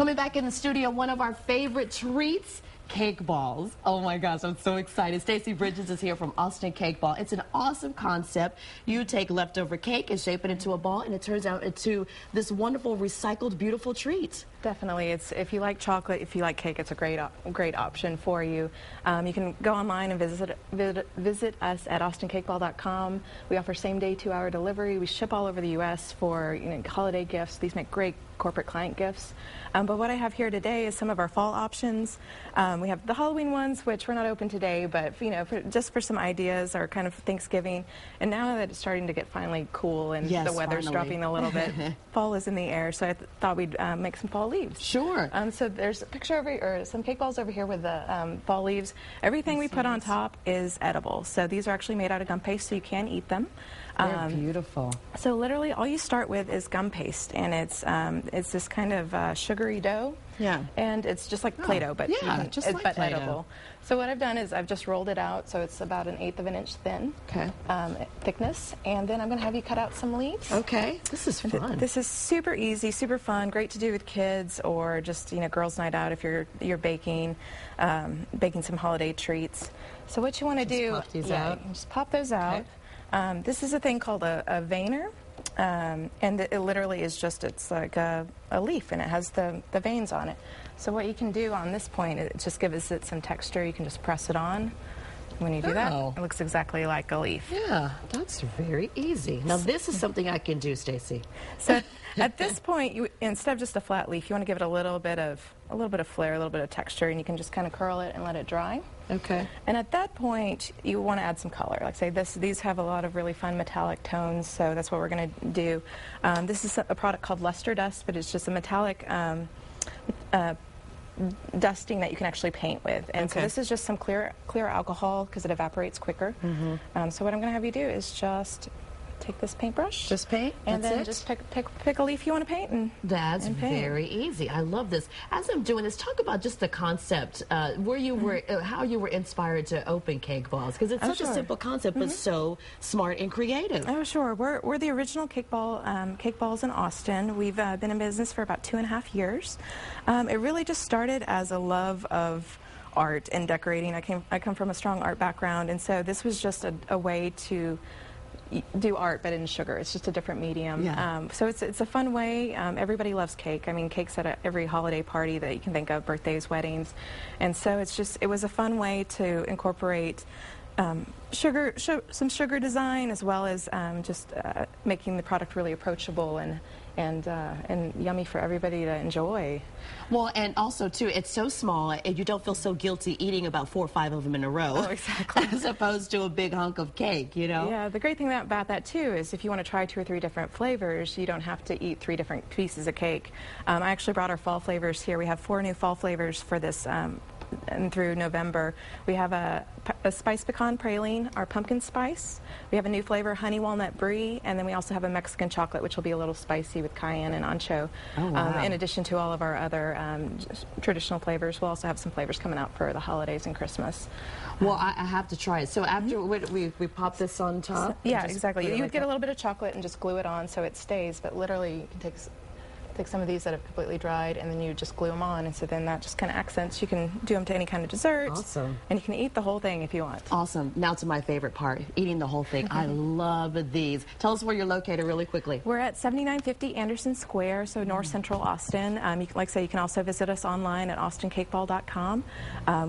Coming back in the studio, one of our favorite treats, cake balls. Oh my gosh, I'm so excited. Stacey Bridges is here from Austin Cake Ball. It's an awesome concept. You take leftover cake and shape it into a ball, and it turns out into this wonderful, recycled, beautiful treat. Definitely. It's, if you like chocolate, if you like cake, it's a great option for you. You can go online and visit us at austincakeball.com. We offer same-day, 2-hour delivery. We ship all over the U.S. for holiday gifts. These make great corporate client gifts. But what I have here today is some of our fall options. We have the Halloween ones, which we're not open today, but just for some ideas, or kind of Thanksgiving. And now that it's starting to get finally cool and the weather's dropping a little bit, fall is in the air, so I thought we'd make some fall leaves. Sure. So there's a picture over here, or some cake balls over here with the fall leaves. Everything we put on top is edible. So these are actually made out of gum paste, so you can eat them. They're beautiful. So literally all you start with is gum paste, and it's this kind of sugary dough. Yeah. And it's just like Play-Doh, but edible. So what I've done is I've just rolled it out, so it's about 1/8 of an inch thin. Okay. Thickness, and then I'm going to have you cut out some leaves. Okay. This is fun. This is super easy, super fun, great to do with kids, or just girls' night out if you're baking some holiday treats. So what you want to do? Pop these out. Just pop those out. Okay. This is a thing called a veiner. And it literally is just, it's like a leaf, and it has the veins on it. So what you can do on this point, it just gives it some texture. You can just press it on. When you do that, it looks exactly like a leaf. Yeah, that's very easy. Now this is something I can do, Stacey. So at this point, instead of just a flat leaf, you want to give it a little bit of flair, a little bit of texture, and you can just kind of curl it and let it dry. Okay. And at that point, you want to add some color. Like say these have a lot of really fun metallic tones, so that's what we're going to do. This is a product called Luster Dust, but it's just a metallic dusting that you can actually paint with. And so this is just some clear alcohol because it evaporates quicker. So what I'm going to have you do is just take this paintbrush. Just paint? And then just pick a leaf you want to paint. And that's paint. Very easy. I love this. As I'm doing this, talk about just the concept, where you were, how you were inspired to open Cake Balls, because it's such a simple concept, but so smart and creative. Oh, sure. We're the original Cake Balls in Austin. We've been in business for about 2.5 years. It really just started as a love of art and decorating. I come from a strong art background, and so this was just a way to do art, but in sugar. It's just a different medium. Yeah. So it's a fun way. Everybody loves cake. I mean, cake's at every holiday party that you can think of, birthdays, weddings, and so it was a fun way to incorporate some sugar design, as well as just making the product really approachable and yummy for everybody to enjoy. Well, and also too, it's so small, and you don't feel so guilty eating about 4 or 5 of them in a row. Oh, exactly. As opposed to a big hunk of cake, Yeah, the great thing about that too is if you want to try 2 or 3 different flavors, you don't have to eat 3 different pieces of cake. I actually brought our fall flavors here. We have 4 new fall flavors for this. And through November, we have a spice pecan praline, our pumpkin spice. We have a new flavor, honey walnut brie, and then we also have a Mexican chocolate, which will be a little spicy with cayenne and ancho. Oh, wow. In addition to all of our other traditional flavors, we'll also have some flavors coming out for the holidays and Christmas. Well, I have to try it. So after we pop this on top? Yeah, exactly. You would get a little bit of chocolate and just glue it on so it stays, but literally you can take some of these that have completely dried, and then you just glue them on, and so then that just kind of accents. You can do them to any kind of dessert. Awesome. And you can eat the whole thing if you want. Awesome. Now to my favorite part, eating the whole thing. I love these. Tell us where you're located really quickly. We're at 7950 Anderson Square, so North Central Austin. Like I say, you can also visit us online at austincakeball.com.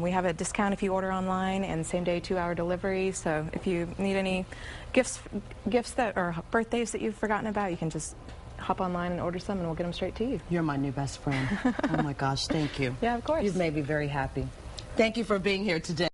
We have a discount if you order online, and same-day, 2-hour delivery. So if you need any gifts that or birthdays that you've forgotten about, you can just hop online and order some, and we'll get them straight to you. You're my new best friend. Oh my gosh, thank you. Yeah, of course. You've made me very happy. Thank you for being here today.